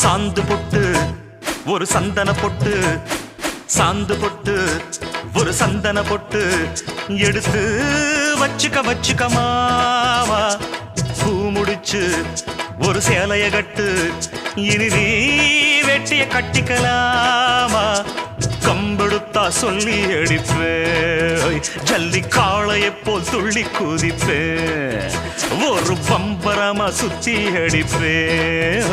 சாந்து பொட்டு ஒரு சந்தன பொட்டு, சாந்து பொட்டு ஒரு சந்தன பொட்டு எடுத்து வச்சுக்க வச்சுக்க மாமா. பூ முடிச்சு ஒரு சேலைய கட்டு, இனி நீ வெட்டிய கட்டிக்கலாமா. கம்பெடுத்தா சொல்லி அடிப்பேன், ஜல்லி காளையை போல் துள்ளி குதிப்பேன், ஒரு பம்பரமா சுத்தி அடிப்பேன்.